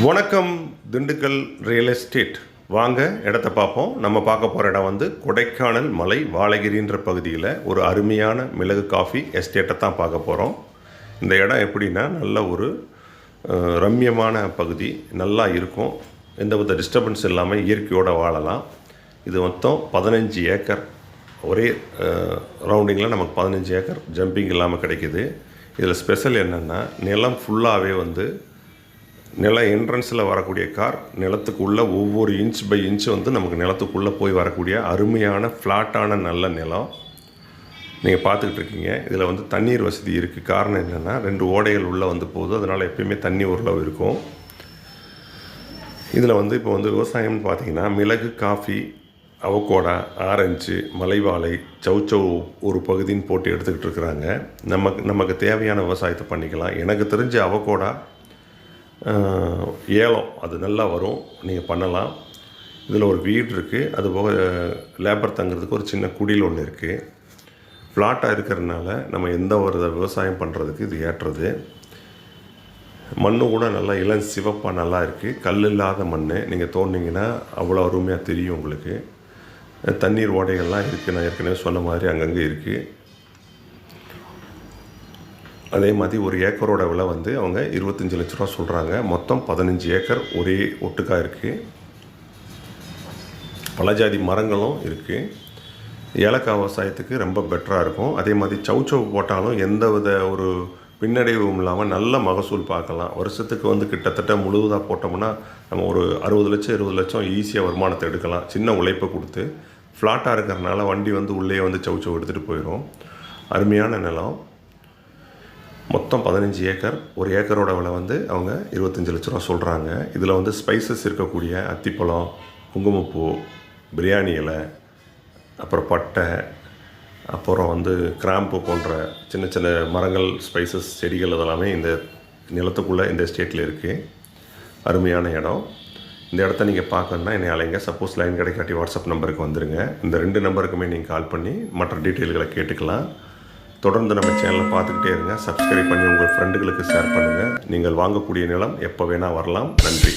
வணக்கம். Dindigul real estate. வாங்க இடத்த பார்ப்போம். நம்ம பார்க்க போகிற இடம் வந்து கொடைக்கானல் மலை வாழகிரின்ற பகுதியில் ஒரு அருமையான மிளகு காஃபி எஸ்டேட்டை தான் பார்க்க போகிறோம். இந்த இடம் எப்படின்னா நல்ல ஒரு ரம்யமான பகுதி, நல்லா இருக்கும், எந்தவித டிஸ்டர்பன்ஸ் இல்லாமல் இயற்கையோடு வாழலாம். இது மொத்தம் 15 ஏக்கர், ஒரே ரவுண்டிங்கில் நமக்கு 15 ஏக்கர் ஜம்பிங் இல்லாமல் கிடைக்கிது. இதில் ஸ்பெஷல் என்னென்னா நிலம் ஃபுல்லாகவே வந்து நில என்ட்ரன்ஸில் வரக்கூடிய கார் நிலத்துக்குள்ளே ஒவ்வொரு இன்ச் பை இன்ச் வந்து நமக்கு நிலத்துக்குள்ளே போய் வரக்கூடிய அருமையான ஃப்ளாட்டான நல்ல நிலம் நீங்கள் பார்த்துக்கிட்டு இருக்கீங்க. இதில் வந்து தண்ணீர் வசதி இருக்குது. காரணம் என்னென்னா 2 ஓடைகள் உள்ளே வந்து போகுது, அதனால் எப்பயுமே தண்ணி ஓரளவு இருக்கும். இதில் வந்து இப்போ வந்து விவசாயம்னு பார்த்திங்கன்னா மிளகு, காஃபி, அவகோடா, ஆரஞ்சு, மலைவாழை, சௌச்சௌ ஒரு பகுதின்னு போட்டு எடுத்துக்கிட்டு இருக்கிறாங்க. நமக்கு தேவையான விவசாயத்தை பண்ணிக்கலாம். எனக்கு தெரிஞ்ச அவகோடா ஏலம் அது நல்லா வரும், நீங்கள் பண்ணலாம். இதில் ஒரு வீடு இருக்குது, அதுபோக லேபர் தங்குறதுக்கு ஒரு சின்ன குடில் ஒன்று இருக்குது. ஃப்ளாட்டாக இருக்கிறதுனால நம்ம எந்த ஒரு விவசாயம் பண்ணுறதுக்கு இது ஏற்றது. மண்ணு கூட நல்லா இளம் சிவப்பாக நல்லா இருக்குது, கல் இல்லாத மண். நீங்கள் தோண்டிங்கன்னா அவ்வளோ அருமையாக தெரியும் உங்களுக்கு. தண்ணீர் ஓடைகள்லாம் இருக்குது, நான் ஏற்கனவே சொன்ன மாதிரி அங்கங்கே இருக்குது. அதே மாதிரி ஒரு ஏக்கரோட விலை வந்து அவங்க 25 லட்ச ரூபா சொல்கிறாங்க. மொத்தம் 15 ஏக்கர் ஒரே ஒட்டுக்காக இருக்குது. பல ஜாதி மரங்களும் இருக்குது. ஏலக்காய் விவசாயத்துக்கு ரொம்ப பெட்டராக இருக்கும். அதே மாதிரி சௌச்சௌ போட்டாலும் எந்த வித ஒரு பின்னடைவும் இல்லாமல் நல்ல மகசூல் பார்க்கலாம். வருஷத்துக்கு வந்து கிட்டத்தட்ட முழுவதாக போட்டோம்னா நம்ம ஒரு 60 லட்சம் 20 லட்சம் ஈஸியாக வருமானத்தை எடுக்கலாம். சின்ன உழைப்பை கொடுத்து ஃப்ளாட்டாக இருக்கிறனால வண்டி வந்து உள்ளே வந்து சௌச்சௌ எடுத்துகிட்டு போயிடும். அருமையான நிலம். மொத்தம் 15 ஏக்கர். ஒரு ஏக்கரோட விலை வந்து அவங்க 25 லட்ச ரூபா சொல்கிறாங்க. இதில் வந்து ஸ்பைசஸ் இருக்கக்கூடிய அத்திப்பழம், குங்குமப்பூ, பிரியாணி இலை, அப்புறம் பட்டை, அப்புறம் வந்து கிராம்பு போன்ற சின்ன சின்ன மரங்கள், ஸ்பைசஸ் செடிகள் இதெல்லாமே இந்த நிலத்துக்குள்ளே இந்த எஸ்டேட்டில் இருக்குது. அருமையான இடம். இந்த இடத்த நீங்கள் பார்க்கணுன்னா என்னை அலைங்க. சப்போஸ் லைன் கிடைக்காட்டி வாட்ஸ்அப் நம்பருக்கு வந்துடுங்க. இந்த 2 நம்பருக்குமே நீங்கள் கால் பண்ணி மற்ற டீட்டெயில்களை கேட்டுக்கலாம். தொடர்ந்து நம்ம சேனலை பார்த்துக்கிட்டே இருங்க. சப்ஸ்கிரைப் பண்ணி உங்கள் ஃப்ரெண்டுகளுக்கு ஷேர் பண்ணுங்கள். நீங்கள் வாங்கக்கூடிய நிலம் எப்போ வேணால் வரலாம். நன்றி.